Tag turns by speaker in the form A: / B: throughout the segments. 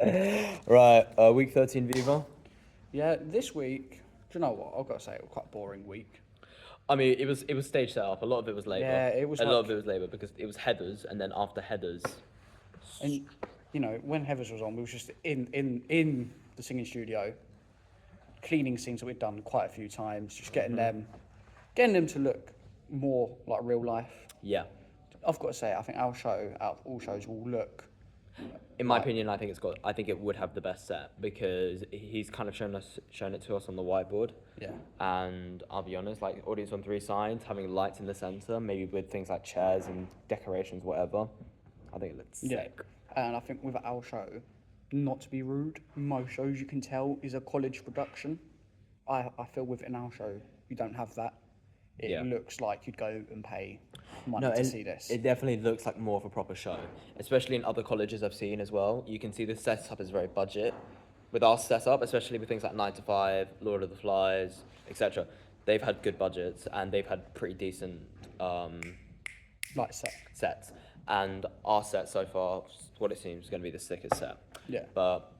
A: Right, week 13 Viva.
B: Yeah, this week, do you know what? I've got to say, it was quite a boring week.
A: I mean, it was stage set up. A lot of it was labour.
B: Yeah, it was
A: a lot
B: like-
A: of it was labour because it was headers, and then after headers,
B: And, you know, when Heathers was on, we was just in the singing studio, cleaning scenes that we'd done quite a few times, just getting them to look more like real life.
A: yeah.
B: I've got to say, I think our show, out of all shows, will look.
A: In my opinion, I think it would have the best set because he's kind of shown it to us on the whiteboard.
B: Yeah.
A: And I'll be honest, like audience on three sides, having lights in the center, maybe with things like chairs and decorations, whatever. I think it looks sick.
B: And I think with our show, not to be rude, most shows you can tell is a college production. I feel within our show, you don't have that. It
A: Yeah.
B: looks like you'd go and pay money
A: No,
B: to see this.
A: it definitely looks like more of a proper show, especially in other colleges I've seen as well. You can see the setup is very budget. With our setup, especially with things like 9 to 5, Lord of the Flies, etc., they've had good budgets and they've had pretty decent
B: Like set.
A: sets. And our set so far, what it seems, is going to be the sickest set.
B: Yeah.
A: But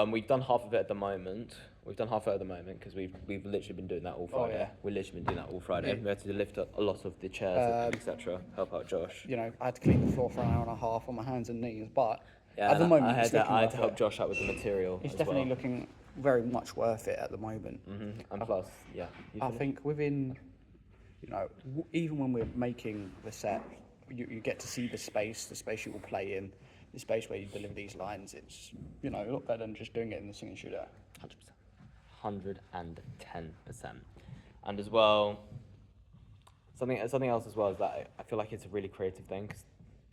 A: we've done half of it at the moment. We've done half of it at the moment because we've literally been doing that all Friday.
B: yeah.
A: We've literally been doing that all Friday.
B: Yeah.
A: We had to lift up a lot of the chairs, etc. Help out Josh.
B: You know, I had to clean the floor for an hour and a half on my hands and knees, but
A: Yeah,
B: at the
A: and
B: moment,
A: I
B: it's
A: had
B: looking
A: to
B: worth
A: help
B: it.
A: Josh out with the material.
B: It's
A: as
B: definitely
A: well.
B: looking very much worth it at the moment.
A: And plus, yeah.
B: I think within, you know, even when we're making the set, you get to see the space you will play in, the space where you deliver these lines. It's, you know, a lot better than just doing it in the singing studio.
A: 110%. And as well, something else as well is that I feel like it's a really creative thing because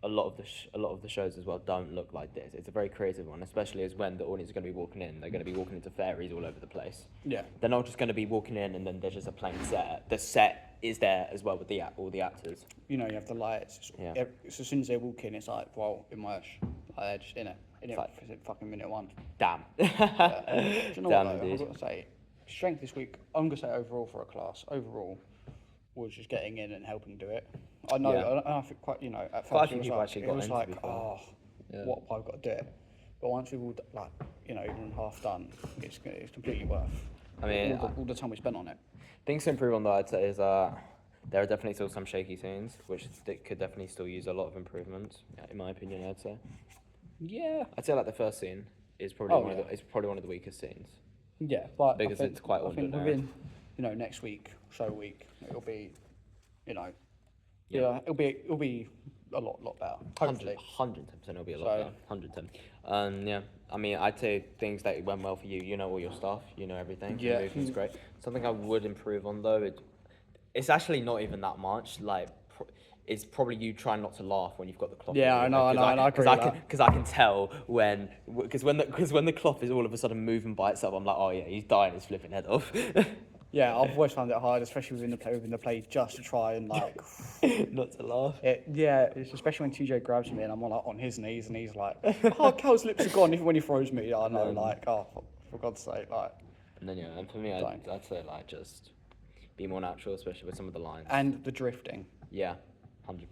A: a lot of the shows as well don't look like this. It's a very creative one, especially as when the audience is going to be walking in. They're going to be walking into fairies all over the place.
B: Yeah.
A: They're not just going to be walking in and then there's just a plain set. The set is there as well with all the actors.
B: You know, you have the lights.
A: Yeah.
B: So as soon as they walk in, it's like, well, immerse. Like, they're just in it.
A: Like-
B: For fucking minute one.
A: Damn.
B: Do you know
A: Damn,
B: what, though?
A: indeed.
B: I've got to say, strength this week, I'm going to say overall for a class, overall, was just getting in and helping do it. I know,
A: Yeah.
B: I think quite, you know, at
A: Quite a
B: first
A: few
B: it was
A: people
B: like,
A: actually
B: it
A: got
B: was
A: in, to
B: like,
A: be fair.
B: oh,
A: Yeah.
B: what I've got to do it. But once we've all, like, you know, even half done, it's completely worth
A: I mean,
B: all the time we spent on it.
A: things to improve on that, I'd say, is there are definitely still some shaky scenes, which could definitely still use a lot of improvement, in my opinion, I'd say.
B: Yeah.
A: I'd say like the first scene is probably
B: Oh,
A: it's probably one of the weakest scenes.
B: Yeah, but
A: Because
B: I think,
A: it's quite
B: I think
A: ordinary.
B: within, you know, next week, show week, it'll be, you know,
A: Yeah.
B: it'll be a lot better. Hopefully.
A: 110% it'll be a lot
B: So-
A: better. 110. Yeah, I mean, I'd say things that went well for you. You know all your stuff. You know everything.
B: Yeah.
A: The movement's great. Something I would improve on though, it's actually not even that much. Like, it's probably you trying not to laugh when you've got the cloth.
B: Yeah, I know, and I agree with that.
A: Because I can tell when the cloth is all of a sudden moving by itself, I'm like, oh yeah, he's dying his flipping head off.
B: Yeah, I've always found it hard, especially within the play, just to try and like.
A: Not to laugh.
B: It's especially when TJ grabs me and I'm like on his knees and he's like, "Oh, Cal's lips are gone." Even when he throws me, I know, like, oh, for God's sake, like.
A: And then and for me, I'd say like just be more natural, especially with some of the lines.
B: And the drifting.
A: Yeah, 100%.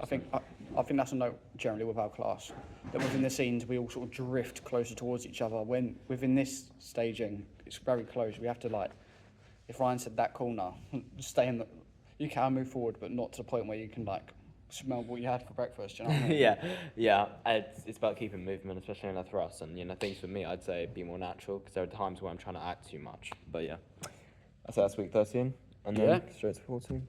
B: I think that's a note generally with our class, that within the scenes we all sort of drift closer towards each other. When within this staging, it's very close. We have to like, if Ryan said that corner, stay in the. You can move forward, but not to the point where you can like smell what you had for breakfast. Do you know what I mean?
A: yeah. It's about keeping movement, especially in a thrust. And things for me, I'd say be more natural because there are times where I'm trying to act too much. But yeah, I'd say that's week 13, and then
B: Yeah.
A: straight to 14.